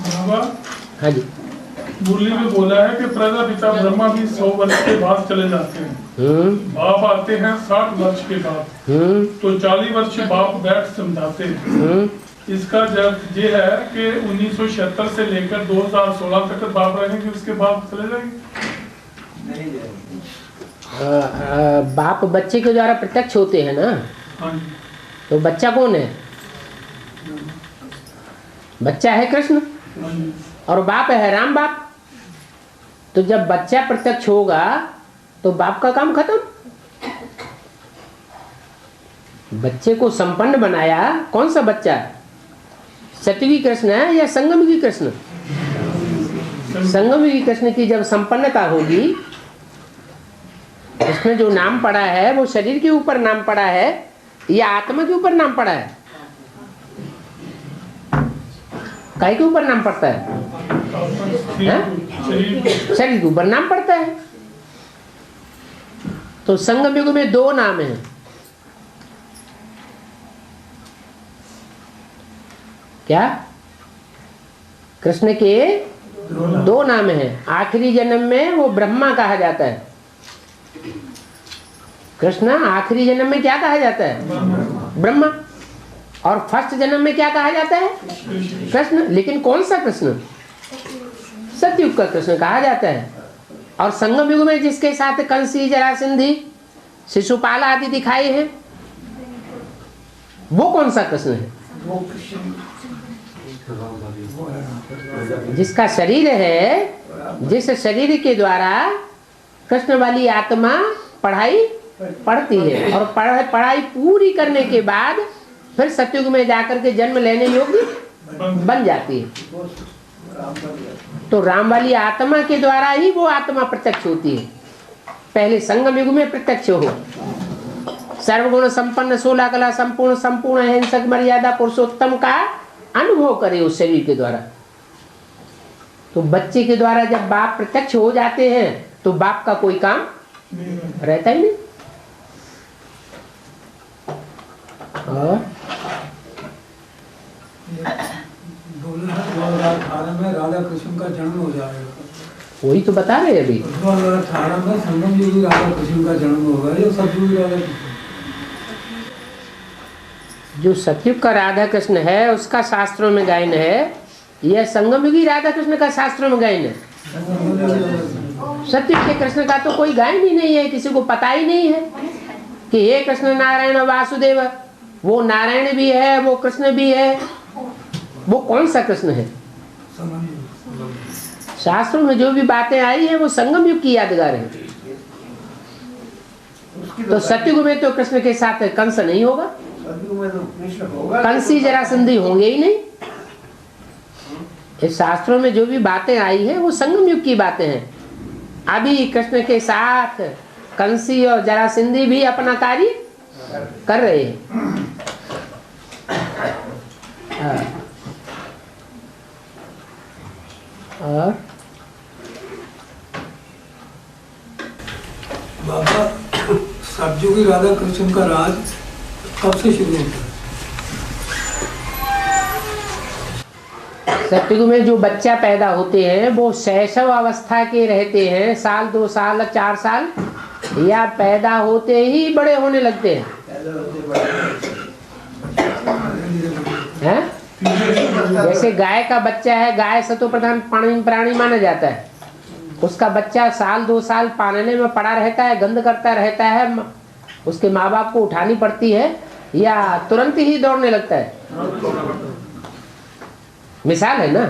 बाबा हाँ जी। मुरली में बोला है कि प्रजापिता ब्रह्मा भी 100 वर्ष के बाद चले जाते हैं, बाप आते हैं 60 वर्ष के बाद, तो 40 वर्ष बाप बैठ समझाते हैं। इसका जब ये है कि 1976 से लेकर 2016 तक बाप रहेंगे, उसके बाद चले जाएंगे। नहीं जाएंगे। बाप बच्चे के द्वारा प्रत्यक्ष होते हैं ना। हाँ जी। तो बच्चा कौन है? बच्चा है कृष्ण हाँ जी। और बाप है राम बाप। तो जब बच्चा प्रत्यक्ष होगा तो बाप का काम खत्म। बच्चे को संपन्न बनाया, कौन सा बच्चा? सतयुगी कृष्ण है या संगमयुगी कृष्ण? संगमयुगी कृष्ण की जब संपन्नता होगी, इसमें जो नाम पड़ा है वो शरीर के ऊपर नाम पड़ा है या आत्मा के ऊपर नाम पड़ा है? काय के ऊपर नाम पड़ता है? शरीर के ऊपर नाम पड़ता है। तो संगम युग में 2 नाम हैं। क्या? कृष्ण के 2 नाम हैं। आखिरी जन्म में वो ब्रह्मा कहा जाता है। कृष्ण आखिरी जन्म में क्या कहा जाता है? ब्रह्मा। और फर्स्ट जन्म में क्या कहा जाता है? कृष्ण। लेकिन कौन सा कृष्ण? सतयुग का कृष्ण कहा जाता है। और संगम युग में जिसके साथ कंसी, जरासंधि, शिशुपाल आदि दिखाए हैं, वो कौन सा कृष्ण है? जिसका शरीर है, जिस शरीर के द्वारा कृष्ण वाली आत्मा पढ़ाई पढ़ती है और पढ़ाई पूरी करने के बाद फिर सतयुग में जाकर के जन्म लेने योग्य बन जाती है। तो राम वाली आत्मा के द्वारा ही वो आत्मा प्रत्यक्ष होती है। पहले संगम युग में प्रत्यक्ष हो, सर्वगुण संपन्न, 16 कला संपूर्ण, संपूर्ण अहिंसक, मर्यादा पुरुषोत्तम का अनुभव करे उस शरीर के द्वारा। तो बच्चे के द्वारा जब बाप प्रत्यक्ष हो जाते हैं तो बाप का कोई काम रहता ही नहीं। और 2018 में राधा कृष्ण का जन्म हो जाएगा। वही तो बता रहे हैं अभी। 2018 में संगम युगी राधा कृष्ण का जन्म होगा। ये सतयुगी राधा जो सतयुग का राधा कृष्ण है उसका शास्त्रों में गायन है, यह संगम युगी राधा कृष्ण का शास्त्रों में गायन है। सतयुग के कृष्ण का तो कोई गायन ही नहीं है, किसी को पता ही नहीं है कि हे कृष्ण नारायण वासुदेव। वो नारायण भी है, वो कृष्ण भी है, वो कौन सा कृष्ण है? शास्त्रों में जो भी बातें आई है वो संगम युग की यादगार है। तो सतयुग में तो कृष्ण के साथ कंस नहीं होगा, कंसी जरासंधि होंगे ही नहीं। इस शास्त्रों में जो भी बातें आई है वो संगम युग की बातें हैं। अभी कृष्ण के साथ कंसी और जरासंधि भी अपना कार्य कर रहे हैं। और बाबा सतयुगी राधा कृष्ण का राज कब से शुरू होता है? सतयुग में जो बच्चा पैदा होते हैं वो शैशव अवस्था के रहते हैं, 1 साल 2 साल 4 साल, या पैदा होते ही बड़े होने लगते हैं? जैसे गाय का बच्चा है, गाय सतो प्रधान प्राणी माना जाता है। उसका बच्चा 1 साल 2 साल पालने में पड़ा रहता है, गंद करता रहता है, उसके माँ बाप को उठानी पड़ती है या तुरंत ही दौड़ने लगता है? मिसाल है ना,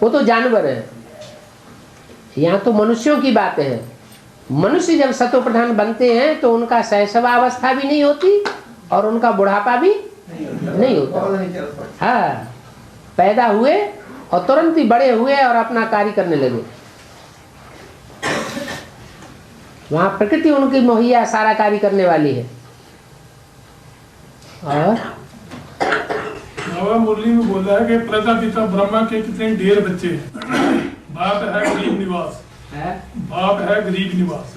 वो तो जानवर है। यहाँ तो मनुष्यों की बात है। मनुष्य जब सतो प्रधान बनते हैं तो उनका शैशवावस्था भी नहीं होती और उनका बुढ़ापा भी नहीं होता। हाँ, पैदा हुए और तुरंत ही बड़े हुए और अपना कार्य करने लगे। वहाँ प्रकृति उनकी मुहैया सारा कार्य करने वाली है। और मुरली में बोला है कि प्रजापिता ब्रह्मा के कितने ढेर बच्चे हैं। बाप है गरीब निवास, बाप है गरीब निवास।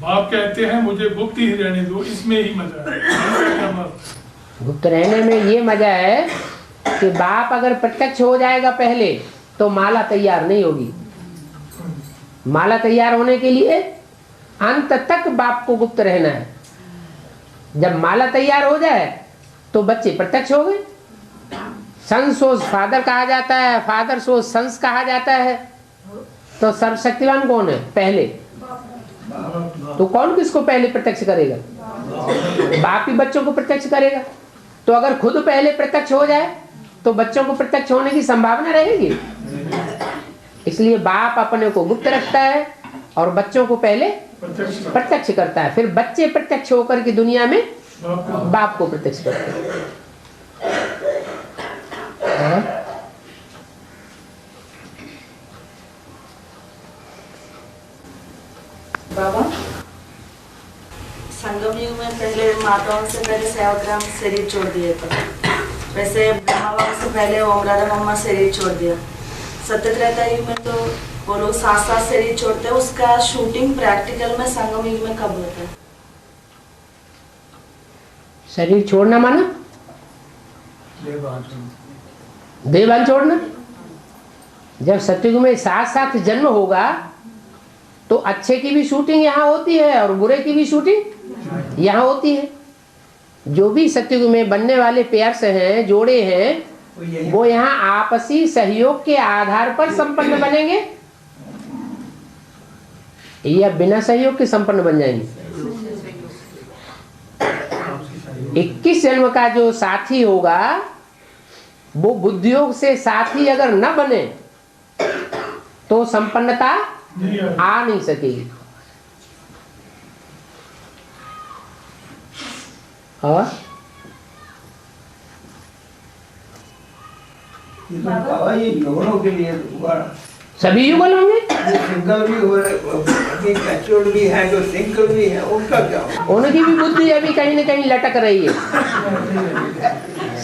बाप कहते हैं मुझे गुप्त ही रहने दो, इसमें ही मजा है। गुप्त रहने में ये मजा है कि बाप अगर प्रत्यक्ष हो जाएगा पहले तो माला तैयार नहीं होगी। माला तैयार होने के लिए अंत तक बाप को गुप्त रहना है। जब माला तैयार हो जाए तो बच्चे प्रत्यक्ष हो गए। सन सोज फादर कहा जाता है, फादर सोज सन्स कहा जाता है। तो सर्वशक्तिवान कौन है? पहले। तो कौन किसको पहले प्रत्यक्ष करेगा? बाप ही बच्चों को प्रत्यक्ष करेगा। तो अगर खुद पहले प्रत्यक्ष हो जाए तो बच्चों को प्रत्यक्ष होने की संभावना रहेगी। इसलिए बाप अपने को गुप्त रखता है और बच्चों को पहले प्रत्यक्ष करता है, फिर बच्चे प्रत्यक्ष होकर के दुनिया में बाप को प्रत्यक्ष करते हैं। बाबा, संगम युग में पहले माताओं से पहले सेवाग्राम शरीर छोड़ दिए थे, वैसे ब्रह्मावाओं से पहले ओम राधा मम्मा शरीर छोड़ दिया। सत्य त्रेता युग में तो वो लोग साथ साथ शरीर छोड़ते हैं। उसका शूटिंग प्रैक्टिकल में संगम युग में कब होता है? शरीर छोड़ना माना देवान छोड़ना। जब सत्युग में साथ साथ जन्म होगा तो अच्छे की भी शूटिंग यहाँ होती है और बुरे की भी शूटिंग यहाँ होती है। जो भी सत्युग में बनने वाले पेयर्स हैं, जोड़े हैं, वो यहाँ आपसी सहयोग के आधार पर संपन्न बनेंगे या बिना सहयोग के संपन्न बन जाएंगे। 21 जन्म का जो साथी होगा वो बुद्धियोग से साथी अगर न बने तो संपन्नता आ नहीं सकेगी। और बाबा ये युगलों के लिए सभी युगल होंगे। सिंगल भी हो रहे, मैच्योर्ड भी है, जो सिंगल भी है, उनका क्या होगा? उनकी भी बुद्धि अभी कहीं न कहीं लटक रही है।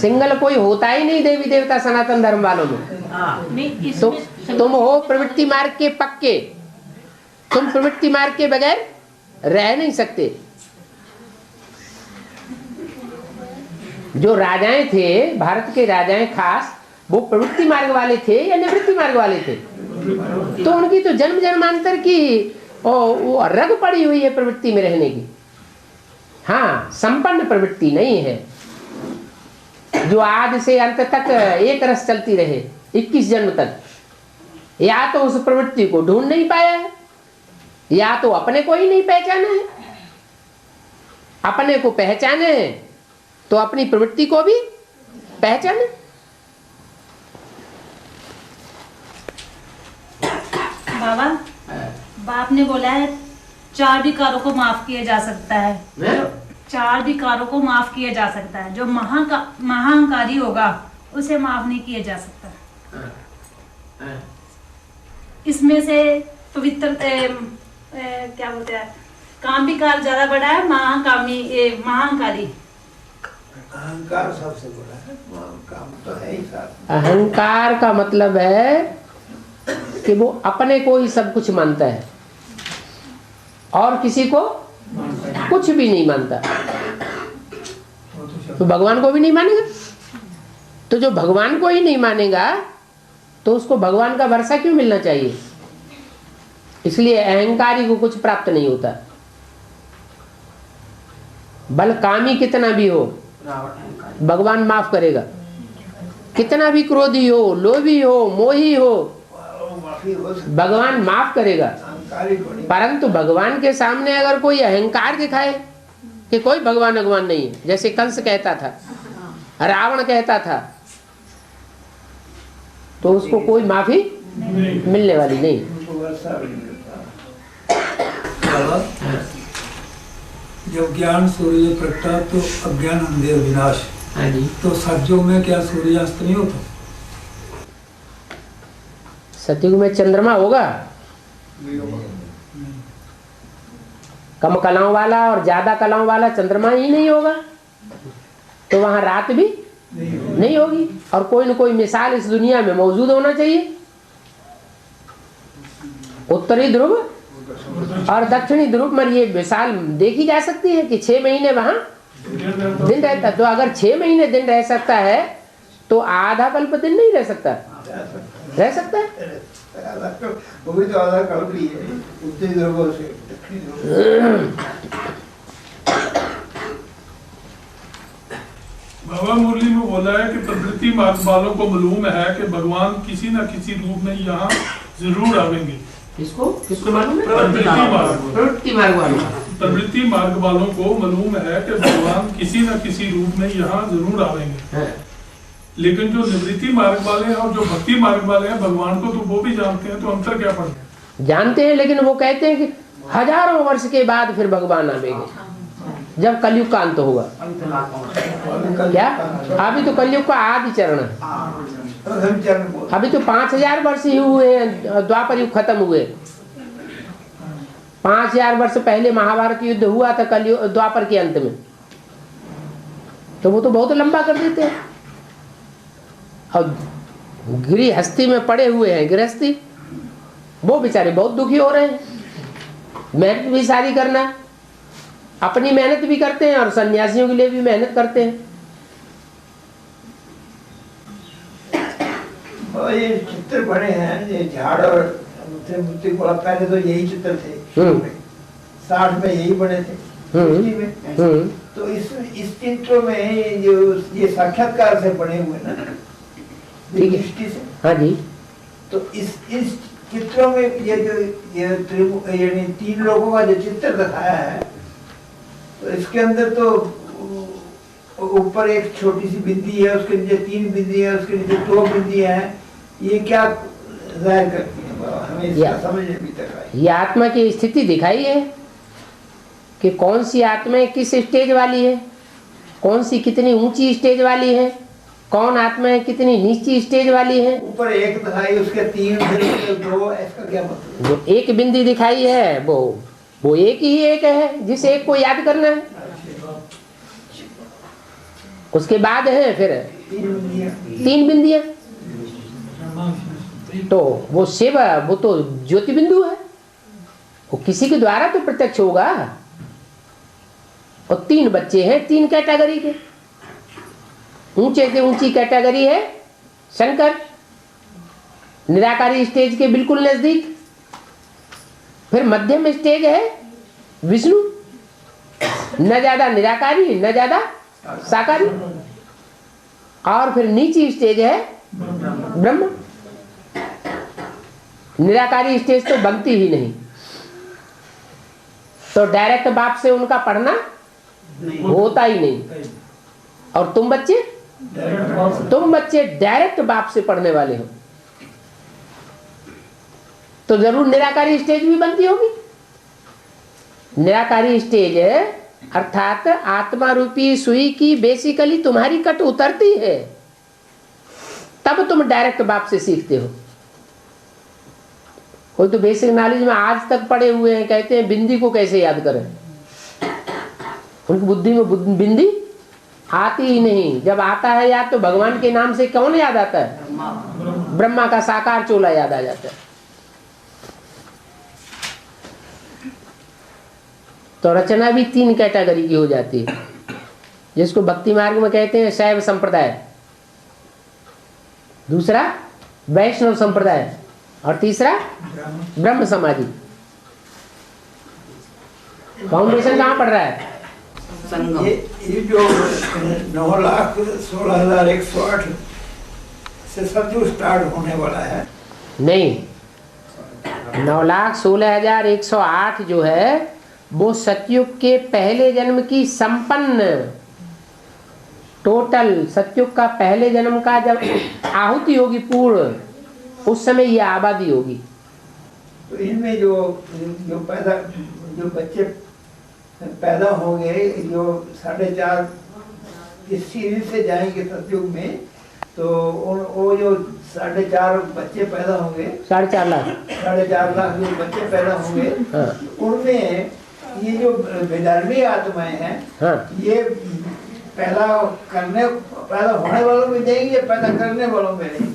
सिंगल कोई होता ही नहीं देवी देवता सनातन धर्म वालों में। तो तुम हो प्रवृत्ति मार्ग के पक्के, तुम प्रवृत्ति मार्ग के बगैर रह नहीं सकते। जो राजाएं थे, भारत के राजाएं खास, वो प्रवृत्ति मार्ग वाले थे या निवृत्ति मार्ग वाले थे? तो उनकी तो जन्म जन्मांतर की वो रग पड़ी हुई है प्रवृत्ति में रहने की। हाँ, संपन्न प्रवृत्ति नहीं है जो आदि से अंत तक एक रस चलती रहे 21 जन्म तक। या तो उस प्रवृत्ति को ढूंढ नहीं पाया है, या तो अपने को ही नहीं पहचाना है। अपने को पहचाने तो अपनी प्रवृत्ति को भी पहचाने। बाबा, बाप ने बोला है 4 विकारों को माफ किया जा सकता है। 4 विकारों को माफ किया जा सकता है। जो महाअहंकारी होगा उसे माफ नहीं किया जा सकता। इसमें से पवित्र क्या बोलते हैं, काम विकार ज्यादा बड़ा है, महाअहंकारी। अहंकार सबसे बड़ा है, काम तो है ही साथ। अहंकार का मतलब है कि वो अपने को ही सब कुछ मानता है और किसी को कुछ भी नहीं मानता। तो भगवान को भी नहीं मानेगा। तो जो भगवान को ही नहीं मानेगा तो उसको भगवान का भरोसा क्यों मिलना चाहिए? इसलिए अहंकारी को कुछ प्राप्त नहीं होता। बल कामी कितना भी हो भगवान माफ करेगा। कितना भी क्रोधी हो, लोभी हो, मोही हो, भगवान माफ करेगा। परंतु भगवान के सामने अगर कोई अहंकार दिखाए कि कोई भगवान भगवान नहीं है, जैसे कंस कहता था, रावण कहता था, तो उसको कोई माफी मिलने वाली नहीं। जब ज्ञान सूर्य प्रगटा तो अज्ञान अंधेर विनाश। तो सतयुग में क्या सूर्यास्त नहीं होता? सतयुग में चंद्रमा होगा, कम कलाओं वाला और ज्यादा कलाओं वाला चंद्रमा ही नहीं होगा, तो वहां रात भी नहीं होगी। और कोई न कोई मिसाल इस दुनिया में मौजूद होना चाहिए। उत्तरी ध्रुव और दक्षिणी ध्रुव में ये मिसाल देखी जा सकती है कि 6 महीने वहां दिन रहता। तो अगर 6 महीने दिन रह सकता है तो आधा कल्प दिन नहीं रह सकता? रह सकता है। वो भी तो आधा कल्प ही है, उत्तरी ध्रुवों से दक्षिणी ध्रुव। बाबा मुरली में बोला है कि प्रवृत्ति मार्ग वालों को मालूम है कि भगवान किसी न किसी रूप में यहाँ जरूर आवेंगे। किसको मालूम है? प्रवृत्ति मार्ग वालों। प्रवृत्ति मार्ग वालों को मालूम है कि भगवान किसी न किसी रूप में यहाँ जरूर आवेंगे। लेकिन जो निवृत्ति मार्ग वाले हैं और जो भक्ति मार्ग वाले हैं, भगवान को तो वो भी जानते हैं, तो अंतर क्या पड़ता है? जानते हैं, लेकिन वो कहते हैं कि हजारों वर्ष के बाद फिर भगवान आवेंगे, जब कलयुग का अंत होगा। क्या? अभी तो कलयुग का आदि चरण है, अभी तो 5000 वर्ष ही हुए हैं, द्वापर युग खत्म हुए। 5000 वर्ष पहले महाभारत युद्ध हुआ था कलयुग द्वापर के अंत में, तो वो तो बहुत लंबा कर देते हैं। और गृहस्थी में पड़े हुए हैं गृहस्थी, वो बेचारे बहुत दुखी हो रहे हैं। मेहनत भी सारी करना, अपनी मेहनत भी करते हैं और सन्यासियों के लिए भी मेहनत करते हैं। और ये चित्र बने हैं, ये झाड़ और मूर्ति को पहले तो यही चित्र थे, 60 में यही बने थे। तो इस चित्रों में जो ये साक्षात्कार से बने हुए ना, दृष्टि से। हाँ जी। तो इस चित्रों में ये जो यानी 3 लोगों का जो चित्र दिखाया है, तो इसके अंदर तो ऊपर एक छोटी सी बिंदी है, उसके नीचे 3 बिंदी है, उसके नीचे 2 बिंदियां हैं। ये क्या जाहिर करती है? हमें इसका समझ अभी तक आई। ये आत्मा की स्थिति दिखाई है कि कौन सी आत्मा किस स्टेज वाली है, कौन सी कितनी ऊंची स्टेज वाली है, कौन आत्मा है कितनी नीची स्टेज वाली है। ऊपर एक दिखाई, उसके 3 फिर 2, इसका क्या मतलब? जो एक बिंदी दिखाई है वो एक ही एक है, जिस एक को याद करना है। उसके बाद है फिर 3 बिंदियां, तो वो शिव, वो तो ज्योति बिंदु है, वो किसी के द्वारा तो प्रत्यक्ष होगा। और 3 बच्चे हैं 3 कैटेगरी के। ऊंचे से ऊंची कैटेगरी है शंकर, निराकारी स्टेज के बिल्कुल नजदीक। फिर मध्यम स्टेज है विष्णु, न ज्यादा निराकारी न ज्यादा साकारी। और फिर नीची स्टेज है ब्रह्म। निराकारी स्टेज तो बनती ही नहीं, तो डायरेक्ट बाप से उनका पढ़ना होता ही नहीं। और तुम बच्चे डायरेक्ट बाप से पढ़ने वाले हो, तो जरूर निराकारी स्टेज भी बनती होगी। निराकारी स्टेज अर्थात आत्मा रूपी सुई की बेसिकली तुम्हारी कट उतरती है, तब तुम डायरेक्ट बाप से सीखते हो। कोई तो बेसिक नॉलेज में आज तक पढ़े हुए हैं, कहते हैं बिंदी को कैसे याद करें। उनकी बुद्धि में बिंदी आती ही नहीं। जब आता है याद तो भगवान के नाम से कौन याद आता है? ब्रह्मा का साकार चोला याद आ जाता है। तो रचना भी 3 कैटेगरी की हो जाती है, जिसको भक्ति मार्ग में कहते हैं शैव संप्रदाय, दूसरा वैष्णव संप्रदाय और तीसरा ब्रह्म समाधि। फाउंडेशन कहाँ पड़ रहा है? ये जो 9,16,108 से सतयुग स्टार्ट होने वाला है। नहीं, 9,16,108 जो है वो सतयुग के पहले जन्म की संपन्न टोटल सतयुग का पहले जन्म का जब आहुति होगी पूर्ण, उस समय ये आबादी होगी। तो इनमें जो बच्चे पैदा होंगे, जो 4.5 इस सीरीज से जाएंगे सतयुग में, तो वो जो 4.5 बच्चे पैदा होंगे, 4.5 लाख 4.5 लाख जो बच्चे पैदा होंगे, उनमें ये जो विदर्भी आत्माएं हैं, ये पैदा होने वालों में जाएंगे, पैदा करने वालों में नहीं।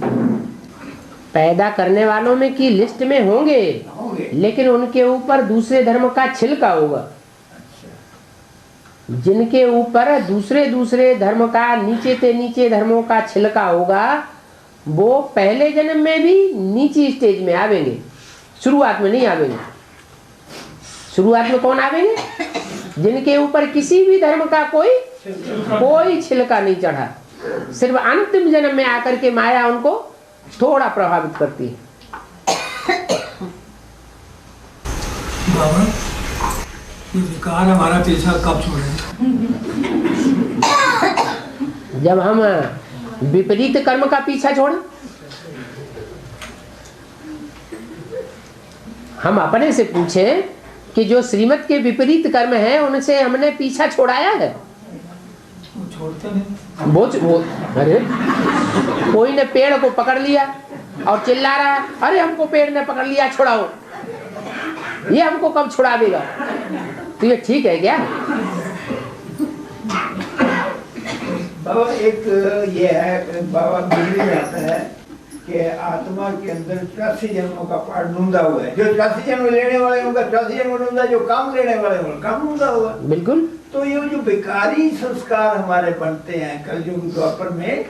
पैदा करने वालों में की लिस्ट में होंगे, लेकिन उनके ऊपर दूसरे धर्म का छिलका होगा। जिनके ऊपर दूसरे दूसरे धर्म का, नीचे से नीचे धर्मों का छिलका होगा, वो पहले जन्म में भी नीची स्टेज में आवेंगे, शुरुआत में नहीं आवेंगे। शुरुआत में कौन आवेंगे? जिनके ऊपर किसी भी धर्म का कोई छिलका नहीं चढ़ा। सिर्फ अंतिम जन्म में आकर के माया उनको थोड़ा प्रभावित करती है। बाबा, ये विकार हमारा पीछा कब छोड़ेगा? जब हम विपरीत कर्म का पीछा छोड़े। हम अपने से पूछें कि जो श्रीमत के विपरीत कर्म है उनसे हमने पीछा छोड़ाया है? छोड़ते नहीं। वो अरे कोई ने पेड़ को पकड़ लिया और चिल्ला रहा है, अरे हमको पेड़ ने पकड़ लिया, छुड़ाओ। ये हमको कब छुड़ा देगा? तो ये ठीक है क्या? बाबा एक ये है, बाबा दिल्ली में आता है कि आत्मा के अंदर 84 जन्मों का पाठ ढूंढा हुआ है। जो 84 जन्म लेने वाले होगा 84 जन्म ढूंढा, जो काम लेने वाले होगा काम ढूंढा होगा। बिल्कुल। तो ये जो बेकारी संस्कार हमारे बनते हैं कलयुग द्वापर में,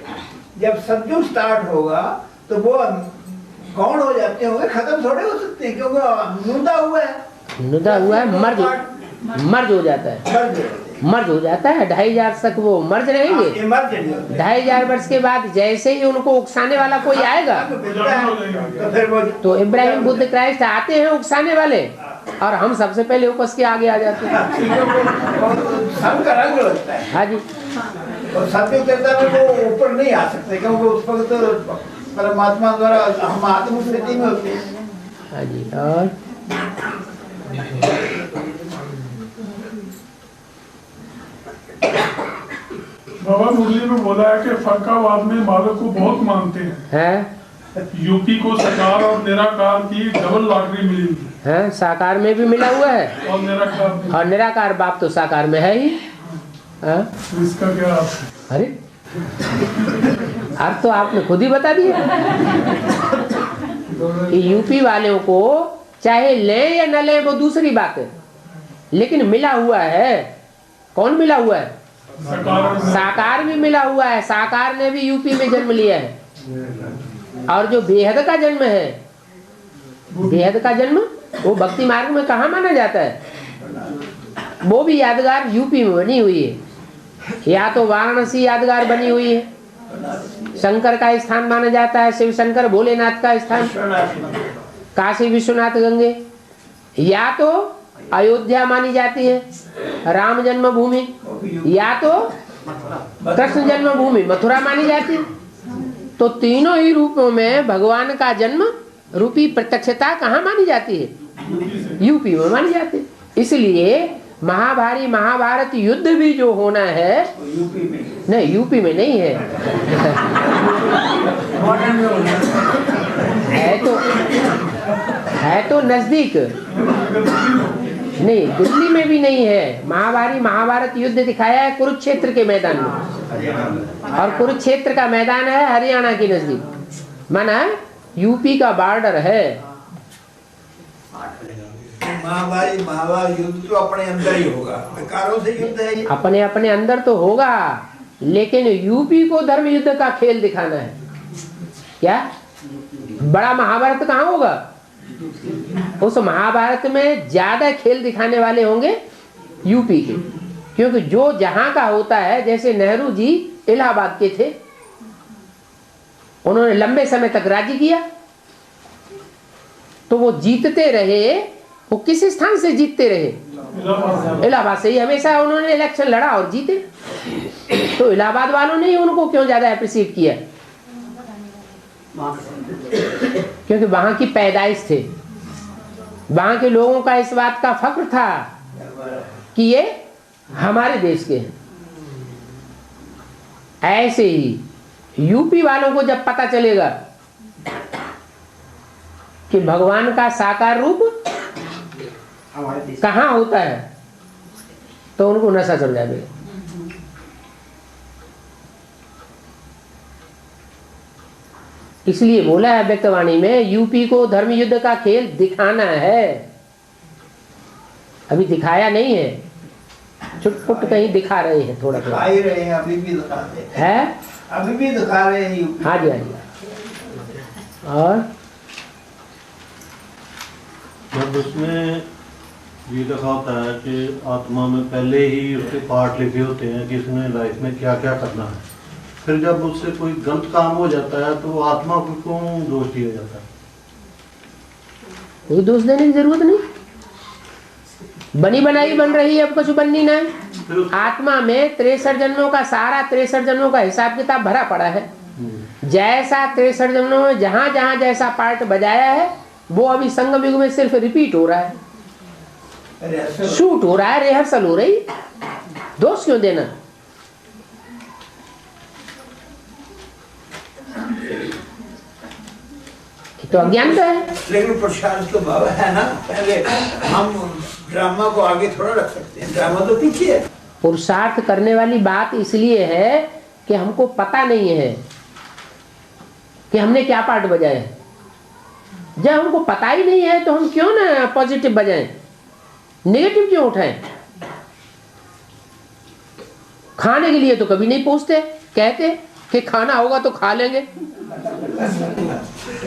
जब सतयुग स्टार्ट होगा तो वो कौन हो जाते होंगे? खत्म थोड़े हो सकते हैं, क्योंकि नुदा हुआ है, मर्ज हो जाता है, मर्ज हो जाता है। 2500 तक वो मर्ज रहेंगे। 2500 वर्ष के बाद जैसे ही उनको उकसाने वाला कोई आएगा, तो इब्राहिम बुद्ध क्राइस्ट आते हैं उकसाने वाले, और हम सबसे पहले उपस के आगे आ जाते हैं। रंग लगता है। हाँ जी। और सतयुग में वो ऊपर नहीं आ सकते, क्योंकि उस वक्त तो परमात्मा द्वारा हम आत्म स्थिति में होते हैं। हाँ जी। और बाबा मुरली में बोला है कि फरकावाद में मालक को बहुत मानते हैं। यूपी को साकार और निराकार की डबल लॉटरी मिली है। साकार में भी मिला हुआ है और निराकार बाप तो साकार में है ही। इसका क्या अर्थ है? अरे अर्थ तो आपने खुद ही बता दिया कि यूपी वालों को चाहे ले या न ले वो दूसरी बात है, लेकिन मिला हुआ है। कौन मिला हुआ है? साकार भी मिला हुआ है। साकार ने भी यूपी में जन्म लिया है। और जो बेहद का जन्म है, बेहद का जन्म वो भक्ति मार्ग में कहाँ माना जाता है? वो भी यादगार यूपी में बनी हुई है। या तो वाराणसी यादगार बनी हुई है, शंकर का स्थान माना जाता है, शिव शंकर भोलेनाथ का स्थान, काशी विश्वनाथ गंगे। या तो अयोध्या मानी जाती है, राम जन्मभूमि, या तो कृष्ण जन्मभूमि मथुरा मानी जाती है। तो तीनों ही रूपों में भगवान का जन्म रूपी प्रत्यक्षता कहाँ मानी जाती है? यूपी में मानी जाती है। इसलिए महाभारत युद्ध भी जो होना है नहीं, यूपी में नहीं है। है तो नजदीक नहीं, दिल्ली में भी नहीं है। महाभारत युद्ध दिखाया है कुरुक्षेत्र के मैदान में, और कुरुक्षेत्र का मैदान है हरियाणा के नजदीक, माना यूपी का बॉर्डर है। महाभारत युद्ध तो अपने अंदर ही होगा, विकारों से युद्ध है। अपने अपने अंदर तो होगा, लेकिन यूपी को धर्म युद्ध का खेल दिखाना है। क्या बड़ा महाभारत कहाँ होगा? उस महाभारत में ज्यादा खेल दिखाने वाले होंगे यूपी के, क्योंकि जो जहां का होता है, जैसे नेहरू जी इलाहाबाद के थे, उन्होंने लंबे समय तक राज्य किया, तो वो जीतते रहे। वो किस स्थान से जीतते रहे? इलाहाबाद से ही हमेशा उन्होंने इलेक्शन लड़ा और जीते। तो इलाहाबाद वालों ने ही उनको क्यों ज्यादा अप्रिशिएट किया? क्योंकि वहां की पैदाइश थे, वहां के लोगों का इस बात का फख्र था कि ये हमारे देश के हैं। ऐसे ही यूपी वालों को जब पता चलेगा कि भगवान का साकार रूप कहाँ होता है, तो उनको नशा चढ़ जाएगा। इसलिए बोला है व्यक्तवाणी में, यूपी को धर्म युद्ध का खेल दिखाना है। अभी दिखाया नहीं है, छुटपुट कहीं दिखा रहे हैं थोड़ा दिखा थोड़ा ही रहे हैं, अभी भी दिखाते हैं, है। अभी भी दिखा रहे हैं यूपी। हाँ जी, हाँ जी। और जब उसमें ये लिखा होता है कि आत्मा में पहले ही उसके पार्ट लिखे होते हैं कि इसने लाइफ में क्या क्या करना है, फिर जब उससे कोई गलत काम हो जाता है तो आत्मा को क्यों दोष दिया जाता है? कोई दोष देने की जरूरत नहीं, बनी बनाई बन रही है, अब कुछ बननी नहीं। आत्मा में 63 जन्मों का सारा 63 जन्मों का हिसाब किताब भरा पड़ा है। जैसा 63 जन्मों में जहां जहां जैसा पार्ट बजाया है वो अभी संगम युग में सिर्फ रिपीट हो रहा है, शूट हो रहा है, रिहर्सल हो रही। दोष क्यों देना? तो अज्ञानता है। लेकिन प्रसाद तो बाबा है ना, पहले हम ड्रामा को आगे थोड़ा रख सकते हैं, ड्रामा तो पीछे है। पुरुषार्थ करने वाली बात इसलिए है कि हमको पता नहीं है कि हमने क्या पार्ट बजाया है। जब हमको पता ही नहीं है तो हम क्यों ना पॉजिटिव बजाएं, नेगेटिव क्यों उठाएं? खाने के लिए तो कभी नहीं पूछते, कहते कि खाना होगा तो खा लेंगे।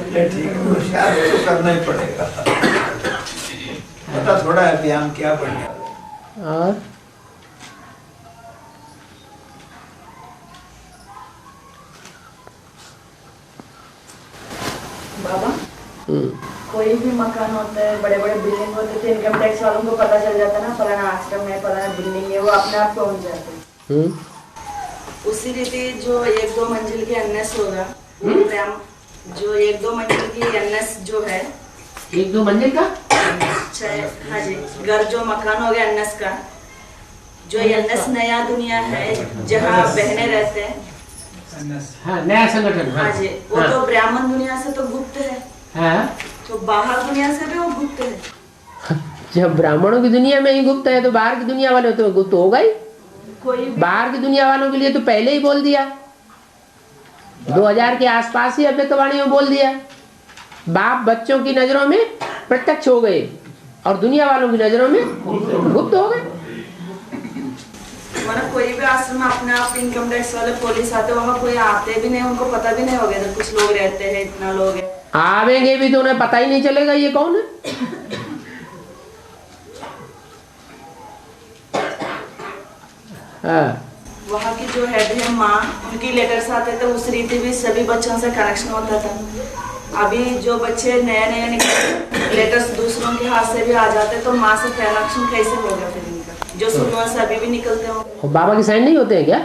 प्रसाद तो करना ही पड़ेगा, पता थोड़ा है कि हम क्या बनने वाले। और बाबा, कोई भी मकान होता है, बड़े बड़े बिल्डिंग होते थे, इनकम टैक्स वालों को पता चल जाता ना फलाना आश्रम है, फलाना बिल्डिंग है, वो अपने आप पहुंच जाते हैं। उसी रीति जो 1-2 मंजिल की एनएस होगा, जो 1-2 मंजिल की एनएस जो है, 1-2 मंजिल का हाँ जी, घर जो मकान हो गया एनएस का, जो एनएस नया दुनिया है जहाँ बहने रहते हैं, हाँ, नया संगठन। हाँ जी, वो तो ब्राह्मण दुनिया से तो गुप्त है, हाँ, तो बाहर दुनिया से भी वो गुप्त है। जब ब्राह्मणों की दुनिया में ही गुप्त है तो बाहर की दुनिया वाले तो गुप्त होगा ही। कोई बाहर की दुनिया वालों के लिए तो पहले ही बोल दिया, 2000 के आसपास ही अव्यक्तवाणी में बोल दिया। बाप बच्चों की नजरों में प्रत्यक्ष हो गए और दुनिया वालों की नजरों में गुप्त हो गए। मतलब कोई भी आश्रम में अपने आप इनकम टैक्स वाले पुलिस आते, वहाँ कोई आते भी नहीं, उनको पता भी नहीं होगा तो कुछ लोग रहते हैं, इतना लोग है, आवेंगे भी तो उन्हें पता ही नहीं चलेगा ये कौन है। हाँ। वहाँ की जो हेड है माँ, उनकी लेटर्स आते थे, उस रीति भी सभी बच्चों से कनेक्शन होता था। अभी जो बच्चे नए नए निकले लेटर्स दूसरों के हाथ से भी आ जाते, तो माँ से कनेक्शन कैसे होगा फिर इनका, जो सुनवा से अभी भी निकलते हो। और बाबा के साइन नहीं होते हैं क्या?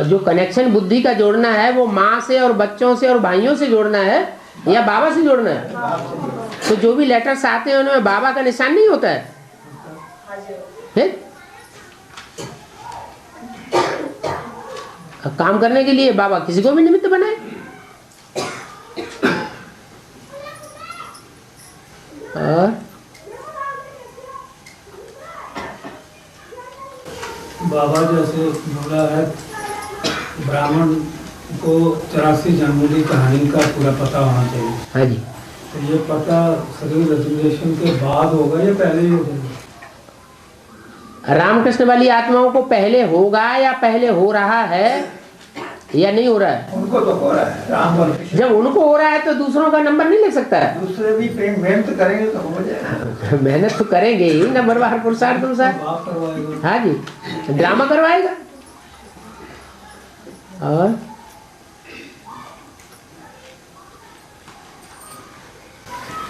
जो कनेक्शन बुद्धि का जोड़ना है वो माँ से और बच्चों से और भाइयों से जोड़ना है या बाबा से जोड़ना है? तो जो भी लेटर्स आते हैं उनमें बाबा का निशान नहीं होता है? काम करने के लिए बाबा किसी को भी निमित्त बनाए। और बाबा जैसे बोला है, ब्राह्मण को 84 जन्मों की कहानी का पूरा पता होना चाहिए। हाँ जी। तो ये पता शरीर रजिस्ट्रेशन के बाद होगा या पहले ही हो जाएगा? रामकृष्ण वाली आत्माओं को पहले होगा या पहले हो रहा है या नहीं हो रहा है? उनको तो हो रहा है, राम और कृष्ण। जब उनको हो रहा है तो दूसरों का नंबर नहीं ले सकता है। दूसरे भी मेहनत करेंगे तो हो जाएगा। मेहनत तो करेंगे ही, नंबर बाहर पुरुषार्थ अनुसार। बाप करवाएगा। हाँ जी, ड्रामा करवाएगा। और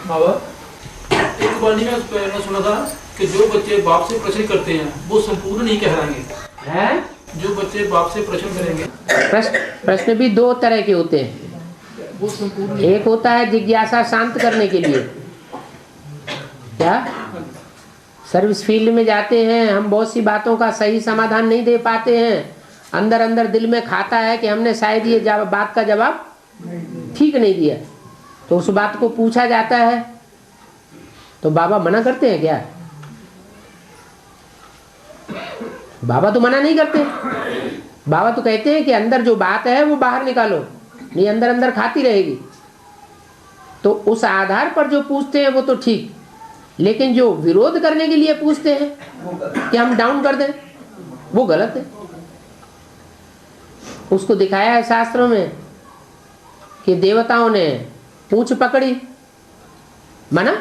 बाबा, एक बार मैंने सुना था कि जो बच्चे बाप से प्रश्न करते हैं वो संपूर्ण नहीं कहलाएंगे। है? जो बच्चे बाप से प्रश्न करेंगे, प्रश्न भी 2 तरह के होते हैं। वो संपूर्ण एक होता है जिज्ञासा शांत करने के लिए, क्या सर्विस फील्ड में जाते हैं, हम बहुत सी बातों का सही समाधान नहीं दे पाते हैं, अंदर अंदर दिल में खाता है कि हमने शायद ये बात का जवाब ठीक नहीं दिया, तो उस बात को पूछा जाता है तो बाबा मना करते हैं क्या? बाबा तो मना नहीं करते। बाबा तो कहते हैं कि अंदर जो बात है वो बाहर निकालो, नहीं अंदर अंदर खाती रहेगी। तो उस आधार पर जो पूछते हैं वो तो ठीक, लेकिन जो विरोध करने के लिए पूछते हैं वो गलत। कि हम डाउन कर दें, वो गलत है। उसको दिखाया है शास्त्रों में कि देवताओं ने पूंछ पकड़ी, माना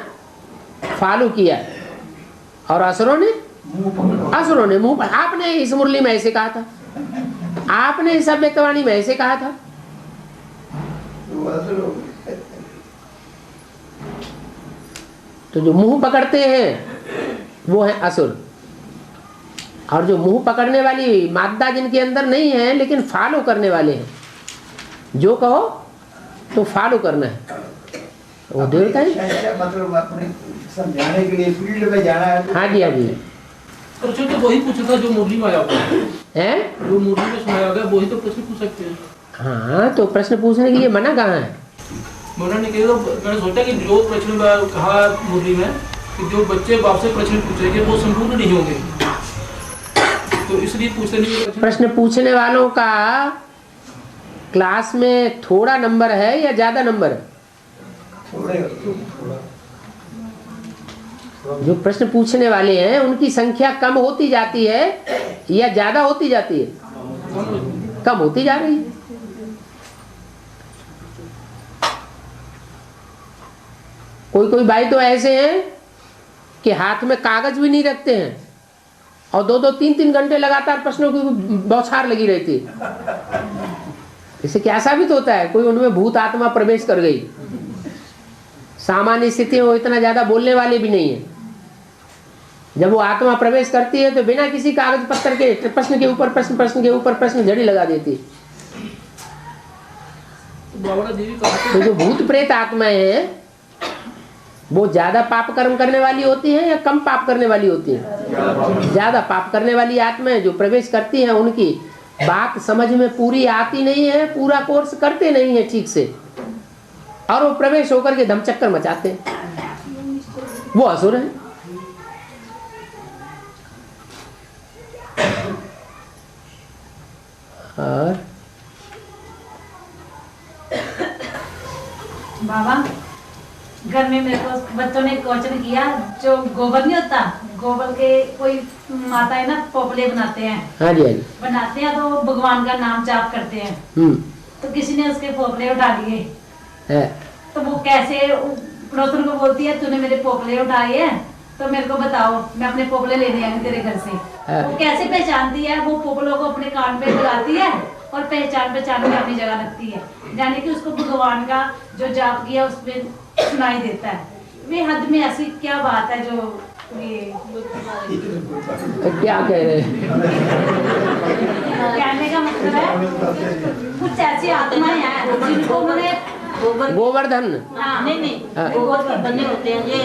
फॉलो किया, और असुरों ने मुंह पर। आपने इस मुरली में ऐसे कहा था, आपने इस अव्यक्तवाणी में ऐसे कहा था। तो जो मुंह पकड़ते हैं वो है असुर, और जो मुंह पकड़ने वाली मादा जिनके अंदर नहीं है लेकिन फॉलो करने वाले हैं, जो कहो तो फॉलो करना है, वो देवता है। मतलब अपने समझाने के लिए फील्ड में जाना है तो हाँ जी, हाँ जी। प्रश्न तो वही पूछा था जो मुरली में आया हुआ है, जो मुरली में सुनाया गया वही तो प्रश्न पूछ सकते हैं। हाँ, तो प्रश्न पूछने के लिए मना कहाँ है? मना नहीं किया। तो मैंने सोचा कि जो प्रश्न कहा मुरली में कि जो बच्चे बाप से प्रश्न पूछेंगे वो संपूर्ण नहीं होंगे, तो इसलिए पूछते नहीं। प्रश्न पूछने वालों का क्लास में थोड़ा नंबर है या ज्यादा नंबर है? थोड़ा जो प्रश्न पूछने वाले हैं उनकी संख्या कम होती जाती है या ज्यादा होती जाती है? कम होती जा रही है। कोई कोई भाई तो ऐसे हैं कि हाथ में कागज भी नहीं रखते हैं और 2-2, 3-3 घंटे लगातार प्रश्नों की बौछार लगी रहती है। इससे क्या साबित होता है? कोई उनमें भूत आत्मा प्रवेश कर गई। सामान्य स्थिति में वो इतना ज्यादा बोलने वाले भी नहीं है। जब वो आत्मा प्रवेश करती है तो बिना किसी कागज पत्थर के प्रश्न के ऊपर प्रश्न, प्रश्न के ऊपर प्रश्न झड़ी लगा देती है। तो जो भूत प्रेत आत्माएं हैं वो ज्यादा पाप कर्म करने वाली होती हैं या कम पाप करने वाली होती हैं? ज्यादा पाप करने वाली आत्माएं जो प्रवेश करती हैं उनकी बात समझ में पूरी आती नहीं है, पूरा कोर्स करते नहीं है ठीक से, और वो प्रवेश होकर के धमचक्कर मचाते हैं, वो असुर है। और बाबा घर में मेरे को बच्चों ने क्वेश्चन किया, जो गोबर नहीं होता, गोबर के कोई माताएं ना पोपले बनाते हैं। हाँ जी, हाँ जी। बनाते हैं तो भगवान का नाम जाप करते हैं। तो किसी ने उसके पोपले उठा लिए है। तो वो कैसे पड़ोसन को बोलती है तूने मेरे पोपले उठाए हैं तो मेरे को बताओ, मैं अपने पोपले लेने आऊंगी तेरे घर से। वो कैसे पहचानती है? वो पोपलों को अपने कान पे लगाती है और पहचान के अपनी जगह रखती है, यानी कि उसको भगवान का जो जाप किया उसमें सुनाई देता है। वे हद में ऐसी क्या बात है जो ये क्या कह रहे हैं? कहने का मतलब है कुछ ऐसी आत्माएं हैं जिनको मैंने गोवर्धन, नहीं गोबर बने होते हैं ये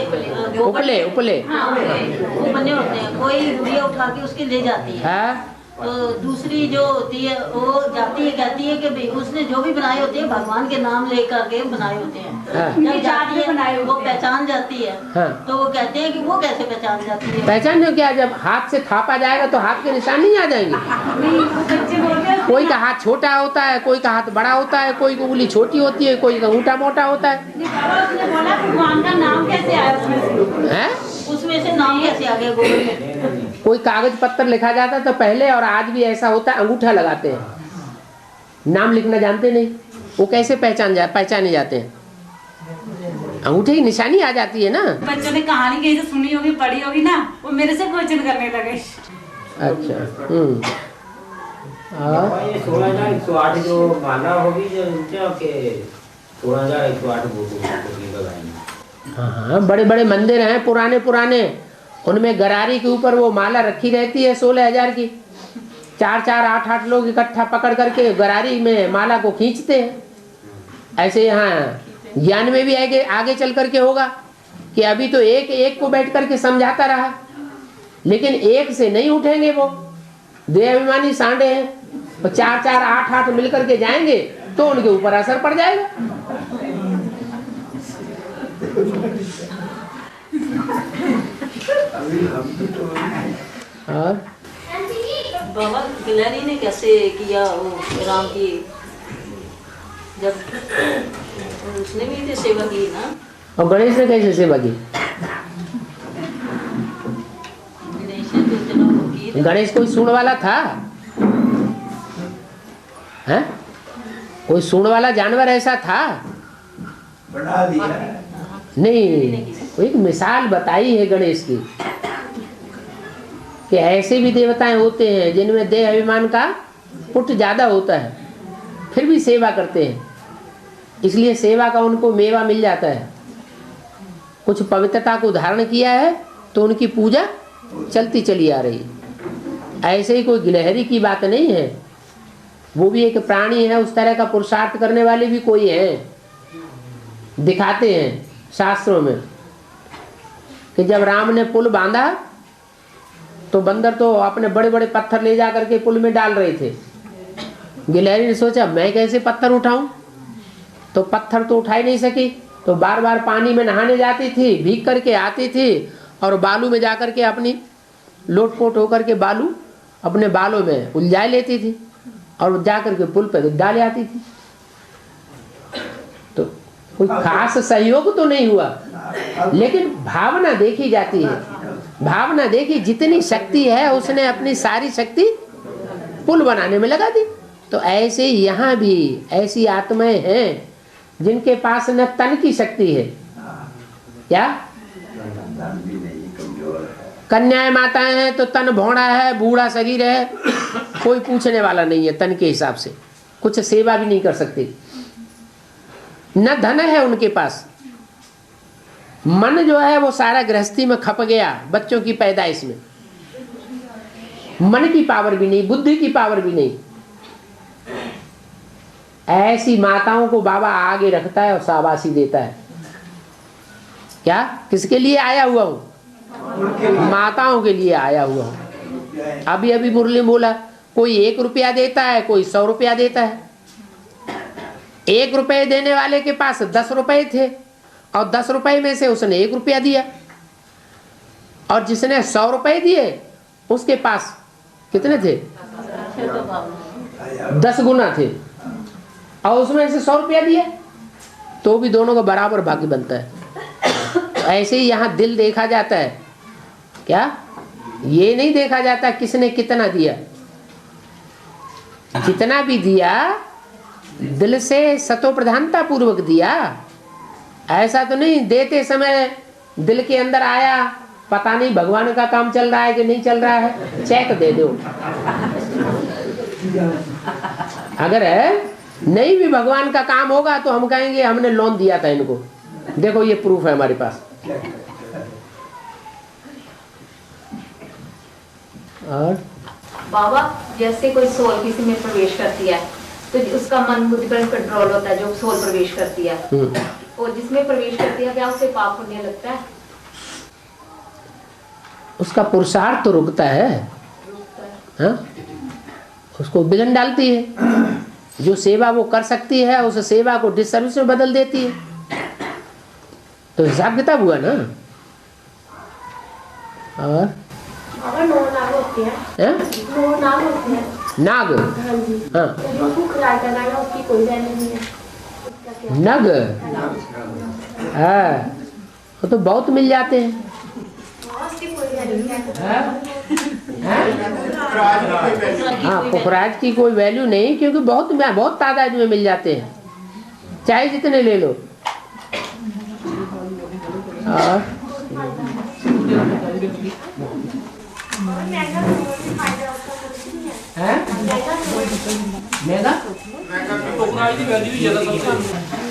उपले उपले, हाँ वो बने होते हैं। कोई गुड़िया उठा के उसके ले जाती है, तो दूसरी जो होती है वो जाती है, कहती है कि भाई उसने जो भी बनाए होते हैं भगवान के नाम लेकर के बनाए होते हैं। जब जाती है वो पहचान जाती है। तो वो कहते हैं कि वो कैसे पहचान जाती है? पहचान जो क्या, जब हाथ से थापा जाएगा तो हाथ के निशान नहीं आ जाएंगे। कोई का हाथ छोटा होता है, कोई का हाथ बड़ा होता है, कोई की उंगली छोटी होती है, कोई का अंगूठा मोटा होता है। उसने बोला भगवान का नाम कैसे आया उसमें से नाम कैसे आ गया गोबर में? कोई कागज पत्थर लिखा जाता तो पहले, और आज भी ऐसा होता है, अंगूठा लगाते हैं, नाम लिखना जानते नहीं, वो कैसे पहचाने जाते हैं? अंगूठे की निशानी आ जाती है ना। बच्चों ने कहानी कहीं से सुनी होगी, पढ़ी होगी ना, वो मेरे से क्वेश्चन करने लगे। अच्छा। ये 16,108 जो माला होगी जो उनके के 16,108 बुक। हाँ, बड़े बड़े मंदिर हैं पुराने पुराने, उनमें गरारी के ऊपर वो माला रखी रहती है 16,000 की। 4-4, 8-8 लोग इकट्ठा पकड़ करके गरारी में माला को खींचते हैं। ऐसे यहाँ ज्ञान में भी आगे चल करके होगा कि अभी तो एक एक को बैठ करके समझाता रहा, लेकिन एक से नहीं उठेंगे वो, देहाभिमानी सांडे हैं। तो 4-4, 8-8 मिल करके जाएंगे तो उनके ऊपर असर पड़ जाएगा। और बाबा गिलहरी ने कैसे किया वो राम की, जब उसने भी तो सेवा की ना? और गणेश ने कैसे सेवा की? गणेश कोई सूंड वाला था? हैं? कोई सूंड वाला जानवर ऐसा था? बना दिया। नहीं, एक मिसाल बताई है गणेश की कि ऐसे भी देवताएं होते हैं जिनमें देह अभिमान का पुट ज्यादा होता है, फिर भी सेवा करते हैं, इसलिए सेवा का उनको मेवा मिल जाता है। कुछ पवित्रता को धारण किया है तो उनकी पूजा चलती चली आ रही है। ऐसे ही कोई गिलहरी की बात नहीं है, वो भी एक प्राणी है। उस तरह का पुरुषार्थ करने वाले भी कोई हैं, दिखाते हैं शास्त्रों में कि जब राम ने पुल बांधा तो बंदर तो अपने बड़े बड़े पत्थर ले जा करके पुल में डाल रहे थे। गिलहरी ने सोचा मैं कैसे पत्थर उठाऊं, तो पत्थर तो उठा ही नहीं सकी, तो बार बार पानी में नहाने जाती थी, भीग करके आती थी और बालू में जाकर के अपनी लोटपोट होकर के बालू अपने बालों में उलझाए लेती थी और जाकर के पुल पर डाले आती थी। तो कोई खास सहयोग तो नहीं हुआ, लेकिन भावना देखी जाती है। भावना देखी, जितनी शक्ति है उसने अपनी सारी शक्ति पुल बनाने में लगा दी। तो ऐसे यहाँ भी ऐसी आत्माएं हैं जिनके पास न तन की शक्ति है, क्या कन्याएं माताएं हैं तो तन भौड़ा है, बूढ़ा शरीर है, कोई पूछने वाला नहीं है तन के हिसाब से, कुछ सेवा भी नहीं कर सकती। न धन है उनके पास, मन जो है वो सारा गृहस्थी में खप गया, बच्चों की पैदाइश में। मन की पावर भी नहीं, बुद्धि की पावर भी नहीं। ऐसी माताओं को बाबा आगे रखता है और शाबाशी देता है। क्या किसके लिए आया हुआ हूं? माताओं के लिए आया हुआ हूं। अभी अभी मुरली बोला, कोई 1 रुपया देता है, कोई 100 रुपया देता है। 1 रुपये देने वाले के पास 10 रुपए थे और 10 रुपए में से उसने 1 रुपया दिया, और जिसने 100 रुपए दिए उसके पास कितने थे? 10 गुना थे, और उसमें से 100 रुपया दिया, तो भी दोनों का बराबर भाग्य बनता है। ऐसे ही यहाँ दिल देखा जाता है। क्या ये नहीं देखा जाता किसने कितना दिया? जितना भी दिया दिल से सतो प्रधानता पूर्वक दिया। ऐसा तो नहीं देते समय दिल के अंदर आया, पता नहीं भगवान का काम चल रहा है कि नहीं चल रहा है, चेक दे दो। अगर नहीं भी भगवान का काम होगा तो हम कहेंगे हमने लोन दिया था इनको, देखो ये प्रूफ है हमारे पास। और बाबा जैसे कोई सोल किसी में प्रवेश करती है तो उसका मन बुद्धि पर कंट्रोल होता है, जो सोल प्रवेश करती है और जिसमें प्रवेश करती है, क्या उसे पाप पुण्य लगता है? उसका पुरुषार्थ तो रुकता है, हाँ? उसको बिगन डालती है। जो सेवा वो कर सकती है उस सेवा को डिसर्विस में बदल देती है, तो हिसाब किताब हुआ ना। और नाग होते हैं, नाग होते हैं, नाग, हाँ, उसकी कोई वैल्यू नहीं है। नग, हाँ, वो तो बहुत मिल जाते हैं। हाँ, पुखराज की कोई वैल्यू नहीं, क्योंकि बहुत तादाद में मिल जाते हैं, चाहे जितने ले लो। और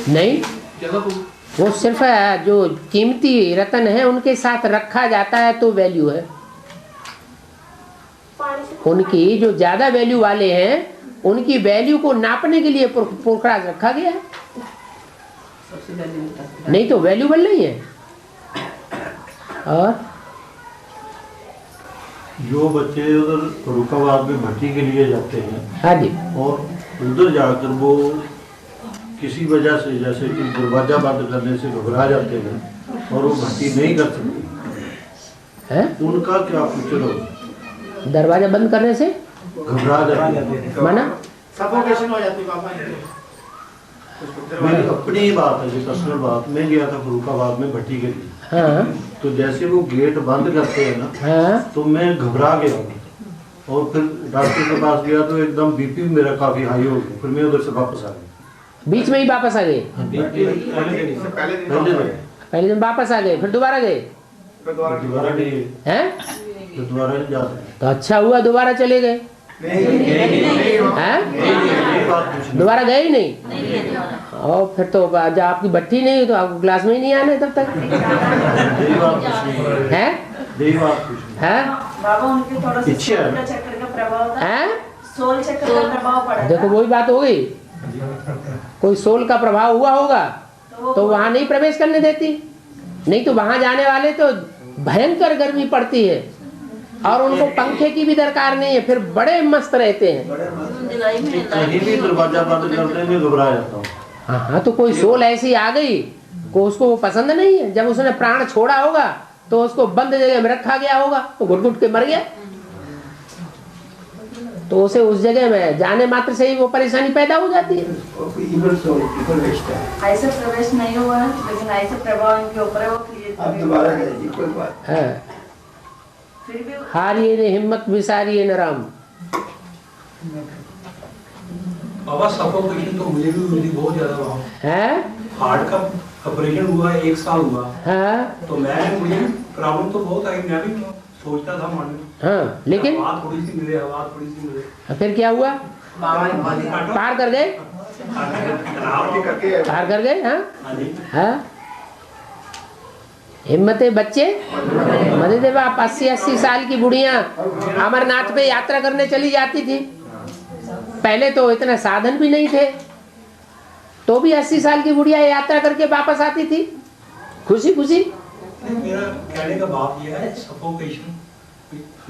नहीं, वो सिर्फ जो कीमती रतन है उनके साथ रखा जाता है तो वैल्यू है। उनकी जो ज्यादा वैल्यू वाले हैं उनकी वैल्यू को नापने के लिए पुरखराज रखा गया है, नहीं तो वैल्यूबल नहीं है। और जो बच्चे उधर फर्रुखाबाद में भर्ती के लिए जाते हैं, हाँ जी, और उधर जाकर वो किसी वजह से जैसे कि दरवाजा बंद करने से घबरा जाते हैं और वो भर्ती नहीं कर सकते हैं, उनका क्या फ्यूचर होगा? दरवाजा बंद करने से घबरा जाते हैं, माना सफोकेशन हो जाती है। मेरी अपनी बात है, जो पर्सनल बात, मैं गया था फर्रुखाबाद में भर्ती के लिए, हाँ, तो जैसे वो गेट बंद करते हैं ना, हाँ, तो मैं घबरा गया। और फिर डॉक्टर के पास गया तो एकदम बीपी मेरा काफी हाई हो गया, फिर मैं उधर से वापस आ गया। बीच में ही वापस आ गए? पहले दिन वापस आ गए, फिर दोबारा गए? दोबारा नहीं हैं? दोबारा नहीं जा सकते। तो अच्छा हुआ दोबारा चले गए। हैं? दोबारा गए ही नहीं? और फिर तो जब आपकी बट्टी नहीं हुई तो आपको क्लास में ही नहीं आना तब तक है? बाबा उनके थोड़ा सा चक्कर का प्रभाव था, सोल चक्कर का प्रभाव पड़ा। देखो वही बात हो गई, कोई सोल का प्रभाव हुआ होगा तो वहां नहीं प्रवेश करने देती, नहीं तो वहां जाने वाले तो भयंकर गर्मी पड़ती है और उनको पंखे की भी दरकार नहीं है, फिर बड़े मस्त रहते हैं। कहीं भी दरवाजा बंद करते हैं घबरा जाता हूँ। हाँ, तो कोई सोल ऐसी आ गई को उसको वो पसंद नहीं है, जब उसने प्राण छोड़ा होगा तो उसको बंद जगह में रखा गया होगा तो घुट घुट के मर गया, तो उसे उस जगह में जाने मात्र से ही वो परेशानी पैदा हो जाती है। ऐसे प्रवेश नहीं हुआ है, लेकिन ऐसे प्रभाव इनके ऊपर है, वो अब दोबारा जाएगी कोई बात है। फिर भी हारिए ने हिम्मत विसारिए न राम। बाबा सफोकेशन तो मुझे भी मिली बहुत ज्यादा वहाँ है। हार्ट का ऑपरेशन हुआ है, 1 साल हुआ हाँ। तो मुझे प्रॉब्लम तो बहुत आई, मैं भी सोचता था मन में। हाँ, लेकिन हवा थोड़ी सी मिले, हवा थोड़ी सी मिले। फिर क्या हुआ? पार कर गए? पार कर गए? हाँ, हिम्मते बच्चे मदे देवा। 80-80 साल की बुढ़िया अमरनाथ पे यात्रा करने चली जाती थी, पहले तो इतने साधन भी नहीं थे, तो भी 80 साल की बुढ़िया यात्रा करके वापस आती थी खुशी खुशी। मेरा कहने का भाव ये है, सफोकेशन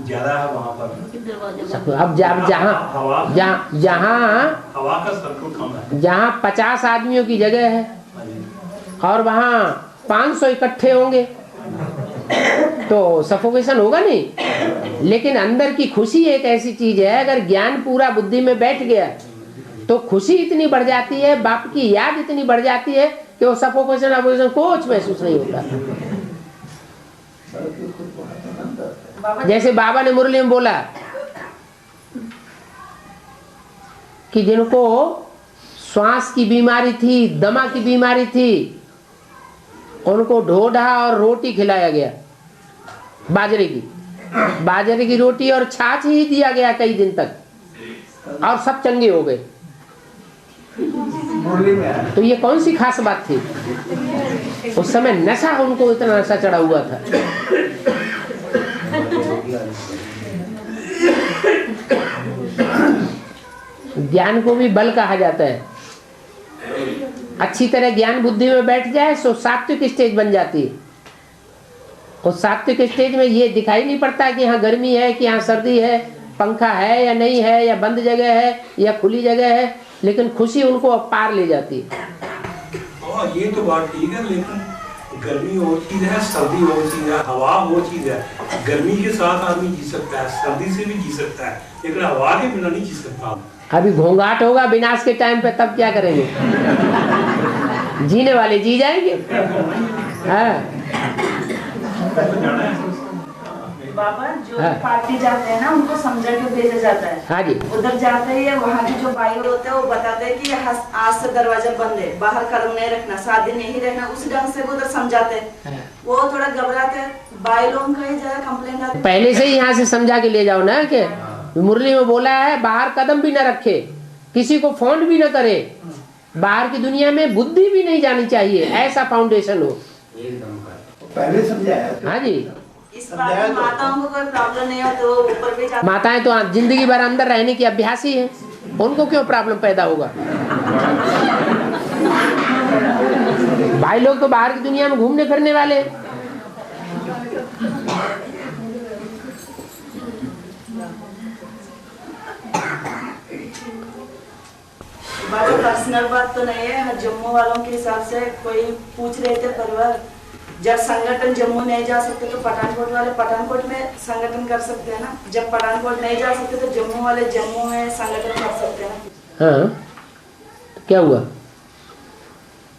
ज्यादा है वहाँ पर। अब जहाँ हवा का सर्कल कम है, जहाँ 50 आदमियों की जगह है और वहाँ 500 इकट्ठे होंगे तो सफोकेशन होगा नहीं। लेकिन अंदर की खुशी एक ऐसी चीज है, अगर ज्ञान पूरा बुद्धि में बैठ गया तो खुशी इतनी बढ़ जाती है, बाप की याद इतनी बढ़ जाती है कि वो सफोकेशन कुछ महसूस नहीं होता। जैसे बाबा ने मुरली में बोला कि जिनको श्वास की बीमारी थी, दमा की बीमारी थी, उनको ढोढा और रोटी खिलाया गया, बाजरे की रोटी और छाछ ही दिया गया कई दिन तक और सब चंगे हो गए। तो ये कौन सी खास बात थी? उस समय नशा, उनको इतना नशा चढ़ा हुआ था। ज्ञान को भी बल कहा जाता है। अच्छी तरह ज्ञान बुद्धि में बैठ जाए तो सात्विक स्टेज बन जाती है। उस सात्विक स्टेज में ये दिखाई नहीं पड़ता कि यहाँ गर्मी है कि यहाँ सर्दी है, पंखा है या नहीं है, या बंद जगह है या खुली जगह है, लेकिन खुशी उनको पार ले जाती है। ये तो बात ठीक है, लेकिन गर्मी और चीज है, सर्दी और चीज है, हवा और चीज है। गर्मी के साथ आदमी जी सकता है, सर्दी से भी जी सकता है, लेकिन हवा के बिना नहीं जी सकता। अभी घोंघाट होगा विनाश के टाइम पे, तब क्या करेंगे? जीने वाले जी जाएंगे। हाँ। बाबा जो पार्टी जाते हैं ना, उनको समझा के भेजा जाता है। हाँ जी। उधर जाते ही वहाँ के जो भाई होते हैं वो बताते हैं कि आज से दरवाजा बंद है, बाहर कदम नहीं रखना, शादी नहीं रहना, उसी ढंग से वो उधर समझाते हैं। वो थोड़ा घबराते हैं, भाई लोग कहीं जगह कंप्लेंट आते। पहले से ही यहाँ से समझा के ले जाओ ना, कि मुरली में बोला है बाहर कदम भी न रखे, किसी को फोन भी न करे, बाहर की दुनिया में बुद्धि भी नहीं जानी चाहिए, ऐसा फाउंडेशन हो। पहले समझाया। हाँ जी। इस बात में माताओं को कोई प्रॉब्लम नहीं हो तो वो ऊपर भी जाते। माताएं तो जिंदगी भर अंदर रहने की अभ्यासी है, उनको क्यों प्रॉब्लम पैदा होगा? भाई लोग तो बाहर की दुनिया में घूमने फिरने वाले। पर्सनल बात तो नहीं है, जम्मू वालों के हिसाब से कोई पूछ रहे थे परिवार, जब संगठन जम्मू नहीं जा सकते तो पठानकोट वाले पठानकोट में संगठन कर सकते हैं ना, जब पठानकोट नहीं जा सकते तो जम्मू वाले जम्मू में संगठन कर सकते हैं ना। हाँ, क्या हुआ?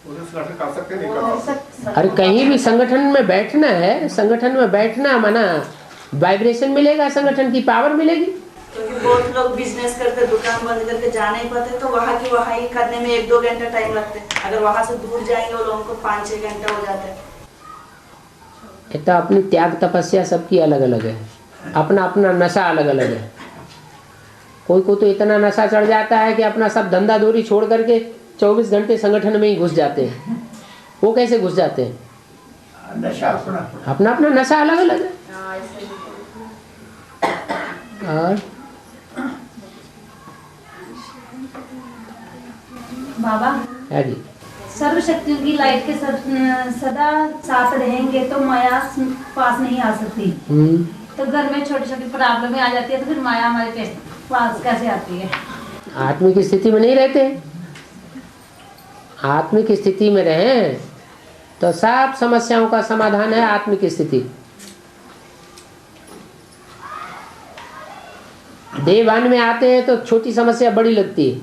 कर सकते नहीं कर सकते। अरे कहीं भी संगठन में बैठना है, संगठन में बैठना माना वाइब्रेशन मिलेगा, संगठन की पावर मिलेगी। क्योंकि बहुत लोग बिजनेस करते, दुकान बंद करके जा नहीं पाते, तो वहाँ की वहाँ ही करने में 1-2 घंटा टाइम लगते हैं। अगर वहाँ से दूर जाएंगे वो लोगों को 5-6 घंटा हो जाते हैं। ये तो अपनी त्याग तपस्या सबकी अलग अलग है, अपना अपना नशा अलग अलग है। कोई को तो इतना नशा चढ़ जाता है कि अपना सब धंधा धोरी छोड़ करके 24 घंटे संगठन में ही घुस जाते हैं। वो कैसे घुस जाते हैं? नशा अपना अपना नशा अलग अलग है। और बाबा जी, सर्वशक्तियों की लाइट के सदा साथ रहेंगे तो माया पास नहीं आ सकती। तो घर में छोटी छोटी प्रॉब्लम आ जाती है, तो फिर माया हमारे पास कैसे आती है? आत्मिक स्थिति में नहीं रहते। आत्मिक स्थिति में रहें तो सब समस्याओं का समाधान है आत्मिक स्थिति। देवान में आते हैं तो छोटी समस्या बड़ी लगती है।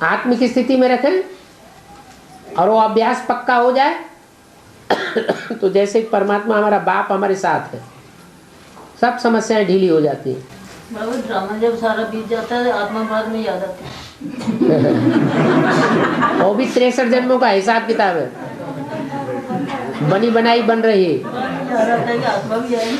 आत्मिक स्थिति में रखें और वो अभ्यास पक्का हो जाए तो जैसे परमात्मा हमारा बाप हमारे साथ है, सब समस्याएं ढीली हो जाती हैं। ड्रामा जब सारा बीत जाता है आत्मा बाद में याद आती है। वो भी 63 जन्मों का हिसाब किताब है, बनी बनाई बन रही है। याद आता है कि आत्मा भी आएगी।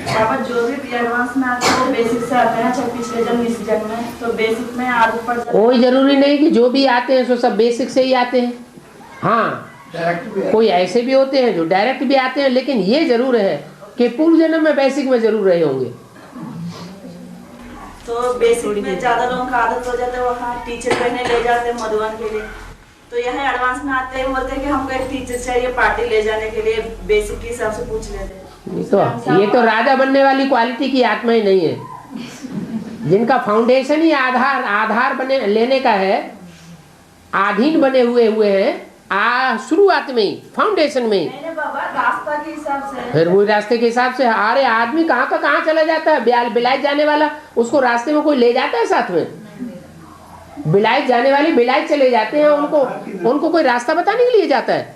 बाबा जो भी एडवांस में आते हैं वो बेसिक से आते हैं, चाहे पिछले जन्म इस जन्म में, तो बेसिक में आदत पड़ जाती है। कोई जरूरी नहीं कि जो भी आते हैं सो सब बेसिक से ही आते हैं। हाँ, कोई ऐसे भी होते हैं जो डायरेक्ट भी आते हैं, लेकिन ये जरूर है कि पूर्व जन्म में बेसिक में जरूर रहे होंगे। तो बेसिक में ज्यादा लोगों का आदत हो जाता है, वहाँ टीचर पढ़ने ले जाते हैं मधुबन के लिए। तो यहाँ एडवांस में आते हैं, बोलते हैं कि हमको एक टीचर चाहिए पार्टी ले जाने के लिए, बेसिक के हिसाब से पूछ लेते हैं। ये तो राजा बनने वाली क्वालिटी की आत्मा ही नहीं है। जिनका फाउंडेशन ही आधार बने लेने का है, आधीन बने हुए हैं शुरुआत में ही, फाउंडेशन में ही। बाबा रास्ता के हिसाब से, फिर वही रास्ते के हिसाब से। अरे आदमी कहाँ का कहाँ चला जाता है। बिलायत जाने वाला, उसको रास्ते में कोई ले जाता है साथ में? बिलायत जाने वाली बिलायत चले जाते हैं, उनको कोई रास्ता बताने के लिए जाता है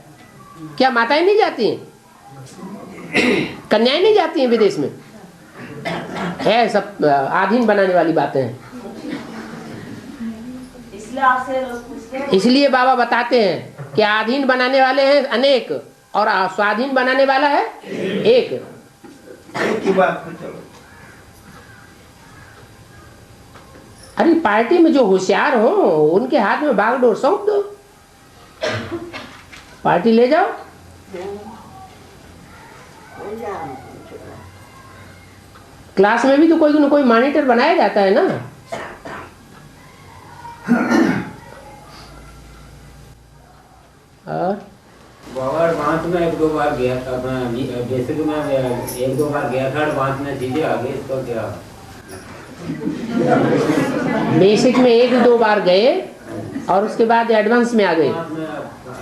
क्या? माताएं नहीं जाती हैं, कन्याएं नहीं जाती हैं विदेश में? है सब आधीन बनाने वाली बातें हैं। इसलिए आपसे लोग पूछते हैं। इसलिए बाबा बताते हैं कि आधीन बनाने वाले हैं अनेक और स्वाधीन बनाने वाला है एक। की बात में चलो। अरे पार्टी में जो होशियार हो उनके हाथ में बागडोर सौंप दो, पार्टी ले जाओ। क्लास में भी तो कोई न कोई मॉनिटर बनाया जाता है ना। और बाबा एडवांस में 1-2 बार गया था, जैसे कि मैं 1-2 बार गया था एडवांस में, चीजें आ गई। इसको क्या बेसिक में 1-2 बार गए और उसके बाद एडवांस में आ गए।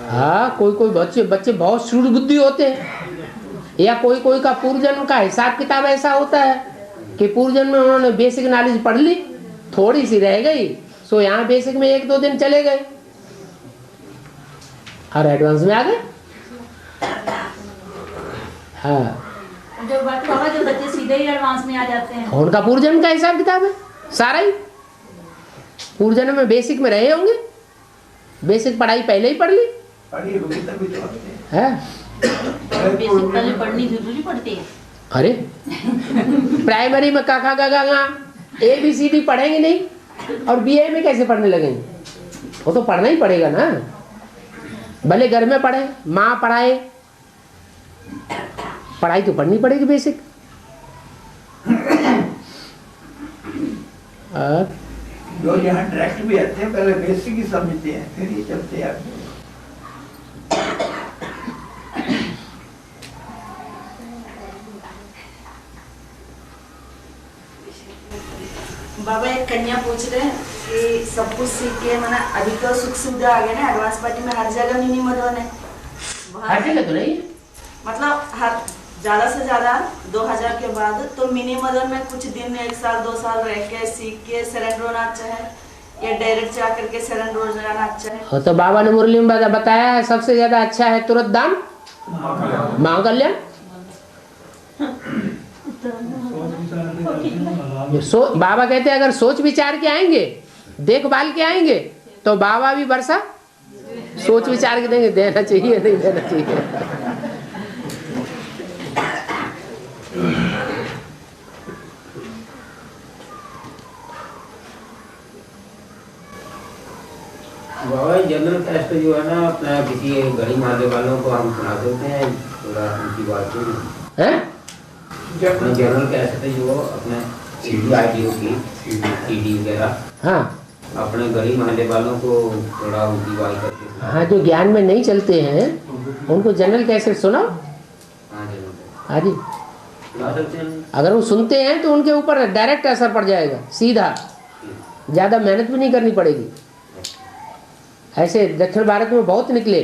हाँ, कोई बच्चे बहुत सूझ बुद्धि होते हैं, या कोई का पूर्व जन्म का हिसाब किताब ऐसा होता है कि पूर्व जन्म में उन्होंने बेसिक नॉलेज पढ़ ली, थोड़ी सी रह गई, सो यहाँ बेसिक में 1-2 दिन चले गए और एडवांस में आ गए। हाँ, जो बच्चे सीधे ही एडवांस में आ जाते हैं, उनका पूर्व जन्म का हिसाब किताब है सारा ही। पूर्व जन्म में बेसिक में रहे होंगे, बेसिक पढ़ाई पहले ही पढ़ ली है। बेसिक पहले पढ़नी जरूरी पड़ती है। अरे प्राइमरी में काका गागा गा ABCD पढ़ेंगे नहीं और BA में कैसे पढ़ने लगेंगे? वो तो पढ़ना ही पड़ेगा ना, भले घर में पढ़े, माँ पढ़ाए, पढ़ाई तो पढ़नी पड़ेगी बेसिक। जो यहाँ डायरेक्ट भी आते हैं पहले बेसिक ही समझते हैं, फिर ये चलते हैं आगे। बाबा एक कन्या पूछ रहे हैं कि सब कुछ सीख के मैंने अभी तो सुख सुविधा आ गया ना, एडवांस पार्टी में हर जगह मिनी मधुबन है, हर जगह तो नहीं, मतलब हर ज्यादा से ज्यादा 2000 के बाद तो मिनी मधुबन में कुछ दिन 1 साल 2 साल रह के सीख के सरेंडर होना अच्छा है, या डायरेक्ट जा करके सरेंडर हो जाना अच्छा है? तो बाबा ने मुरली में बताया है सबसे ज्यादा अच्छा है तुरंत दान महाकल्याण। बाबा कहते हैं अगर सोच विचार के आएंगे, देखभाल के आएंगे, तो बाबा भी वर्षा सोच विचार के देंगे, देना चाहिए नहीं देना चाहिए। बाबा जनरल टेस्ट जो है ना अपना किसी घड़ी मारने वालों को हम सुना देते हैं थोड़ा उनकी बात है। जनरल टेस्ट जो अपने CDID की CD वगैरह, हाँ अपने गली मोहल्ले वालों को थोड़ा उनकी बात करके, हाँ जो ज्ञान में नहीं चलते हैं उनको जनरल कैसेट सुनाओ। हाँ जी, अगर वो सुनते हैं तो उनके ऊपर डायरेक्ट असर पड़ जाएगा सीधा, ज़्यादा मेहनत भी नहीं करनी पड़ेगी। ऐसे दक्षिण भारत में बहुत निकले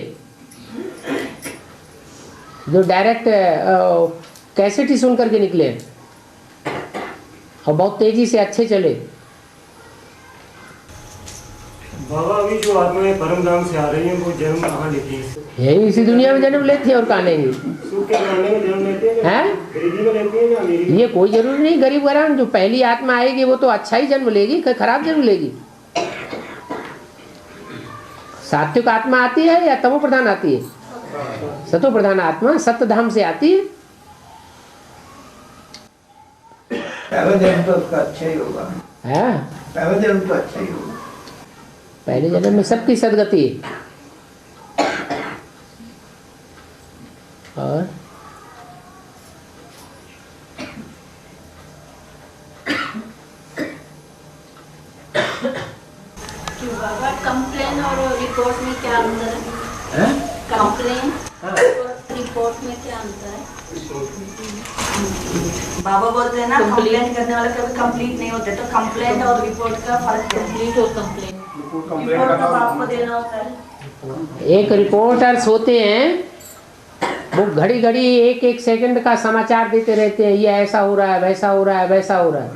जो डायरेक्ट कैसेट ही सुन करके निकले और बहुत तेजी से अच्छे चले। बाबा अभी जो आत्माएं परम धाम से आ रही हैं वो जन्म कहाँ लेती हैं? यही इसी दुनिया में जन्म लेती है और कहाँ लेंगी? सुख के घराने में जन्म लेते हैं, गरीबी में लेती हैं या अमीरी में? ये कोई जरूरी नहीं गरीब घराना, जो पहली आत्मा आएगी वो तो अच्छा ही जन्म लेगी, कोई खराब जन्म लेगी। सात्विक आत्मा आती है या तमो प्रधान आती है? सतो प्रधान आत्मा सत्य धाम से आती है। पहला जन्म तो उसका अच्छा ही होगा। पहला जन्म तो अच्छा ही होगा। पहले जन्म में सबकी सदगति है। और कंप्लेन और रिपोर्ट में क्या अंतर है? कंप्लेन रिपोर्ट में क्या अंतर है? बाबा बोलते हैं ना कंप्लेंट करने वाले कभी कंप्लीट नहीं होते, तो कंप्लेंट और रिपोर्ट का फर्क है। कंप्लीट और कंप्लेन, रिपोर्ट तो आपको देना होता है। एक रिपोर्टर्स होते हैं वो घड़ी घड़ी एक एक सेकंड का समाचार देते रहते हैं, ये ऐसा हो रहा है, वैसा हो रहा है, वैसा हो रहा है।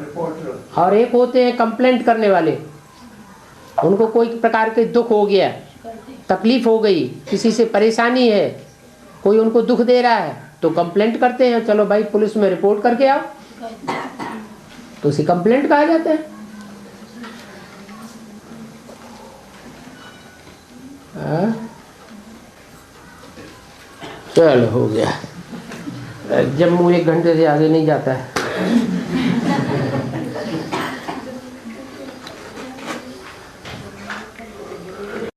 और एक होते हैं कंप्लेंट करने वाले, उनको कोई प्रकार के दुख हो गया, तकलीफ हो गई, किसी से परेशानी है, कोई उनको दुख दे रहा है तो कंप्लेंट करते हैं, चलो भाई पुलिस में रिपोर्ट करके आओ, तो उसे कंप्लेंट कहा जाता है। चलो हो गया, जम्मू 1 घंटे से आगे नहीं जाता है।